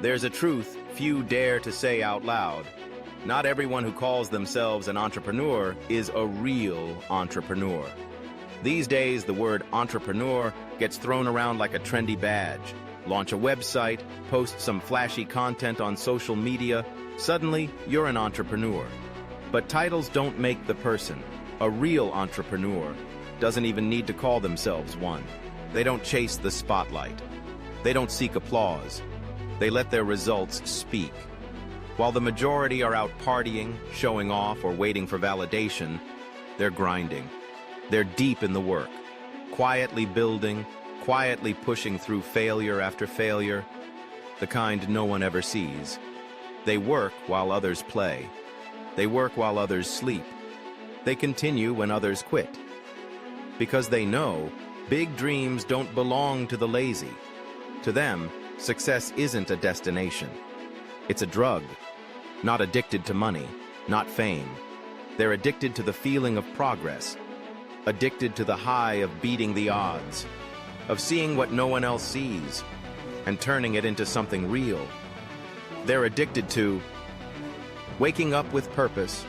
There's a truth few dare to say out loud. Not everyone who calls themselves an entrepreneur is a real entrepreneur. These days, the word entrepreneur gets thrown around like a trendy badge. Launch a website, post some flashy content on social media, suddenly you're an entrepreneur. But titles don't make the person. A real entrepreneur doesn't even need to call themselves one. They don't chase the spotlight. They don't seek applause. They let their results speak. While the majority are out partying, showing off, or waiting for validation, they're grinding. They're deep in the work, quietly building, quietly pushing through failure after failure, the kind no one ever sees. They work while others play. They work while others sleep. They continue when others quit. Because they know big dreams don't belong to the lazy. To them, success isn't a destination. It's a drug. Not addicted to money, not fame. They're addicted to the feeling of progress, addicted to the high of beating the odds, of seeing what no one else sees, and turning it into something real. They're addicted to waking up with purpose,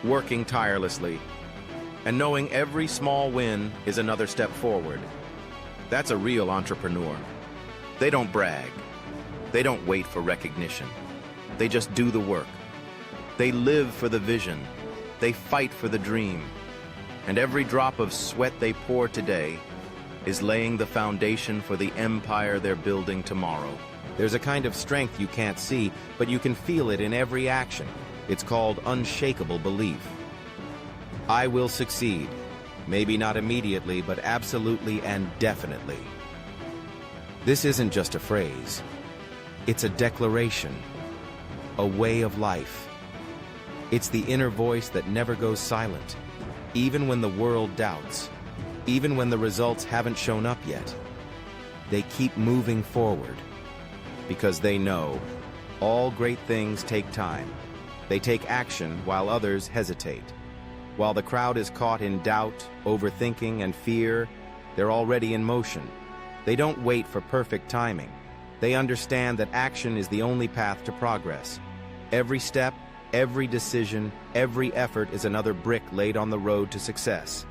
working tirelessly, and knowing every small win is another step forward. That's a real entrepreneur. They don't brag. They don't wait for recognition. They just do the work. They live for the vision. They fight for the dream. And every drop of sweat they pour today is laying the foundation for the empire they're building tomorrow. There's a kind of strength you can't see, but you can feel it in every action. It's called unshakable belief. I will succeed. Maybe not immediately, but absolutely and definitely. This isn't just a phrase. It's a declaration, a way of life. It's the inner voice that never goes silent, even when the world doubts, even when the results haven't shown up yet. They keep moving forward because they know all great things take time. They take action while others hesitate. While the crowd is caught in doubt, overthinking, and fear, they're already in motion. They don't wait for perfect timing. They understand that action is the only path to progress. Every step, every decision, every effort is another brick laid on the road to success.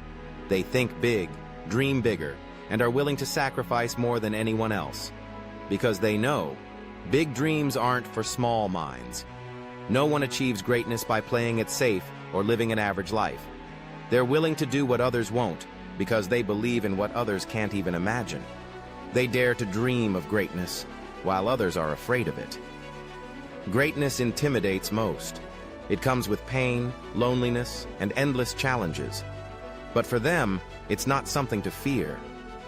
They think big, dream bigger, and are willing to sacrifice more than anyone else. Because they know big dreams aren't for small minds. No one achieves greatness by playing it safe or living an average life. They're willing to do what others won't because they believe in what others can't even imagine. They dare to dream of greatness while others are afraid of it. Greatness intimidates most. It comes with pain, loneliness, and endless challenges. But for them, it's not something to fear.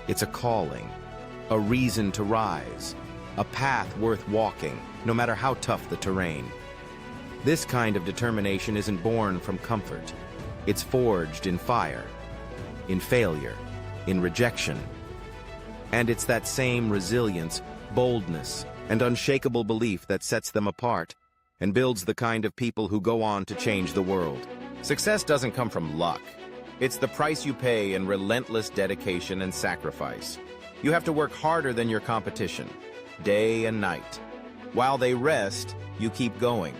It's a calling, a reason to rise, a path worth walking, no matter how tough the terrain. This kind of determination isn't born from comfort. It's forged in fire, in failure, in rejection. And it's that same resilience, boldness, and unshakable belief that sets them apart and builds the kind of people who go on to change the world. Success doesn't come from luck. It's the price you pay in relentless dedication and sacrifice. You have to work harder than your competition, day and night. While they rest, you keep going.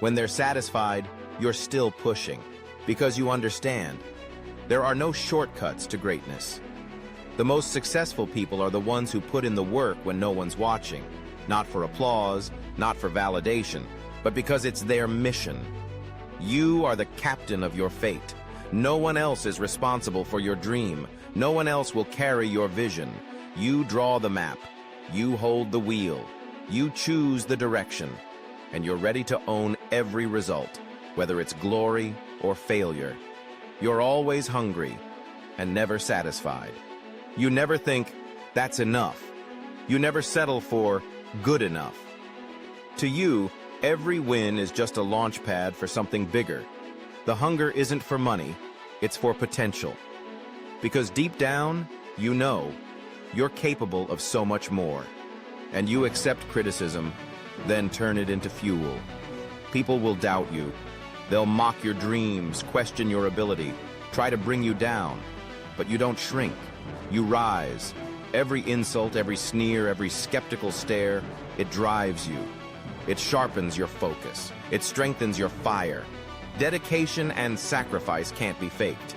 When they're satisfied, you're still pushing, because you understand there are no shortcuts to greatness. The most successful people are the ones who put in the work when no one's watching, not for applause, not for validation, but because it's their mission. You are the captain of your fate. No one else is responsible for your dream. No one else will carry your vision. You draw the map. You hold the wheel. You choose the direction. And you're ready to own every result, whether it's glory or failure. You're always hungry and never satisfied. You never think, that's enough. You never settle for good enough. To you, every win is just a launch pad for something bigger. The hunger isn't for money, it's for potential. Because deep down, you know, you're capable of so much more. And you accept criticism, then turn it into fuel. People will doubt you. They'll mock your dreams, question your ability, try to bring you down. But you don't shrink. You rise. Every insult, every sneer, every skeptical stare, it drives you. It sharpens your focus. It strengthens your fire. Dedication and sacrifice can't be faked.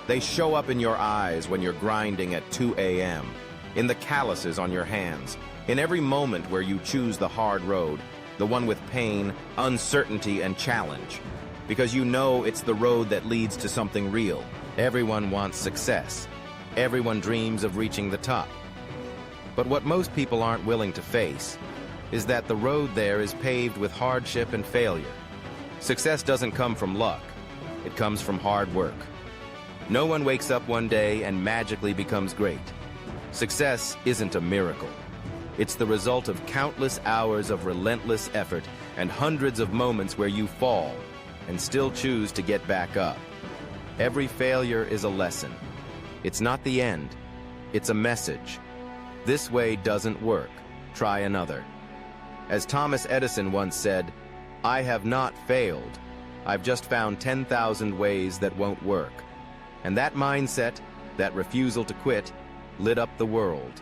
They show up in your eyes when you're grinding at 2 a.m., in the calluses on your hands, in every moment where you choose the hard road, the one with pain, uncertainty, and challenge. Because you know it's the road that leads to something real. Everyone wants success. Everyone dreams of reaching the top. But what most people aren't willing to face is that the road there is paved with hardship and failure. Success doesn't come from luck. It comes from hard work. No one wakes up one day and magically becomes great. Success isn't a miracle. It's the result of countless hours of relentless effort and hundreds of moments where you fall and still choose to get back up. Every failure is a lesson. It's not the end. It's a message. This way doesn't work. Try another. As Thomas Edison once said, "I have not failed. I've just found 10,000 ways that won't work." And that mindset, that refusal to quit, lit up the world.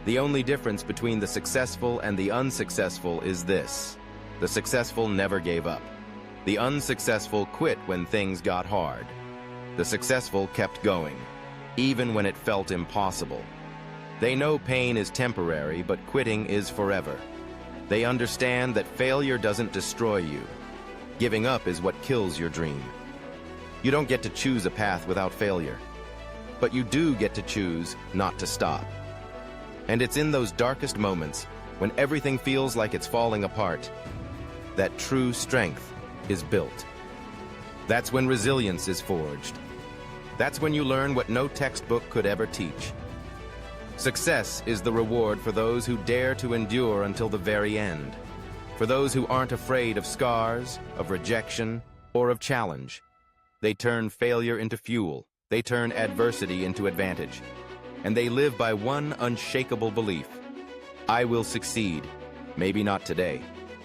The only difference between the successful and the unsuccessful is this: the successful never gave up. The unsuccessful quit when things got hard. The successful kept going, even when it felt impossible. They know pain is temporary, but quitting is forever. They understand that failure doesn't destroy you. Giving up is what kills your dream. You don't get to choose a path without failure, but you do get to choose not to stop. And it's in those darkest moments, when everything feels like it's falling apart, that true strength is built. That's when resilience is forged. That's when you learn what no textbook could ever teach. Success is the reward for those who dare to endure until the very end, for those who aren't afraid of scars, of rejection, or of challenge. They turn failure into fuel. They turn adversity into advantage. And they live by one unshakable belief: I will succeed. Maybe not today,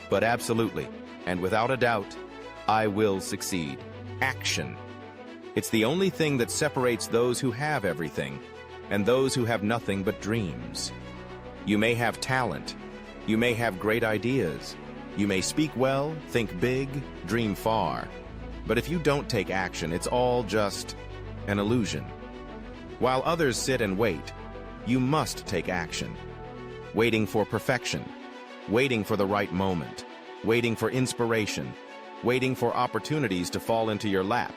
but absolutely, and without a doubt, I will succeed. Action. It's the only thing that separates those who have everything and those who have nothing but dreams. You may have talent. You may have great ideas. You may speak well, think big, dream far. But if you don't take action, it's all just an illusion. While others sit and wait, you must take action. Waiting for perfection, waiting for the right moment, waiting for inspiration, waiting for opportunities to fall into your lap.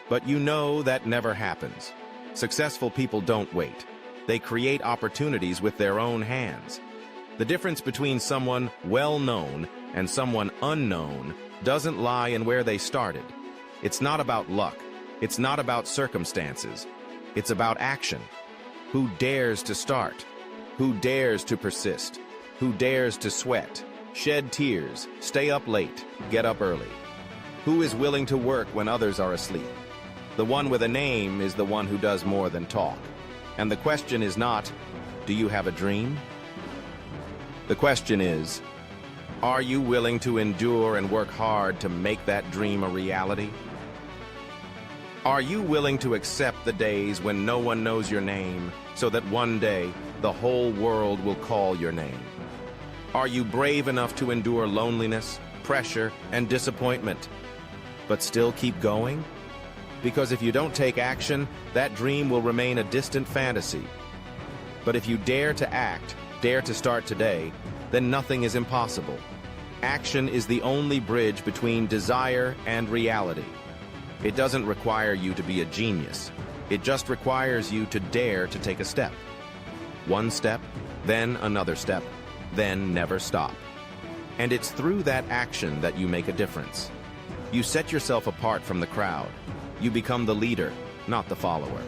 But you know that never happens. Successful people don't wait. They create opportunities with their own hands. The difference between someone well-known and someone unknown doesn't lie in where they started. It's not about luck. It's not about circumstances. It's about action. Who dares to start? Who dares to persist? Who dares to sweat, shed tears, stay up late, get up early? Who is willing to work when others are asleep? The one with a name is the one who does more than talk. And the question is not, do you have a dream? The question is, are you willing to endure and work hard to make that dream a reality? Are you willing to accept the days when no one knows your name, so that one day the whole world will call your name? Are you brave enough to endure loneliness, pressure, and disappointment, but still keep going? Because if you don't take action, that dream will remain a distant fantasy. But if you dare to act, dare to start today, then nothing is impossible. Action is the only bridge between desire and reality. It doesn't require you to be a genius. It just requires you to dare to take a step. One step, then another step, then never stop. And it's through that action that you make a difference. You set yourself apart from the crowd. You become the leader, not the follower.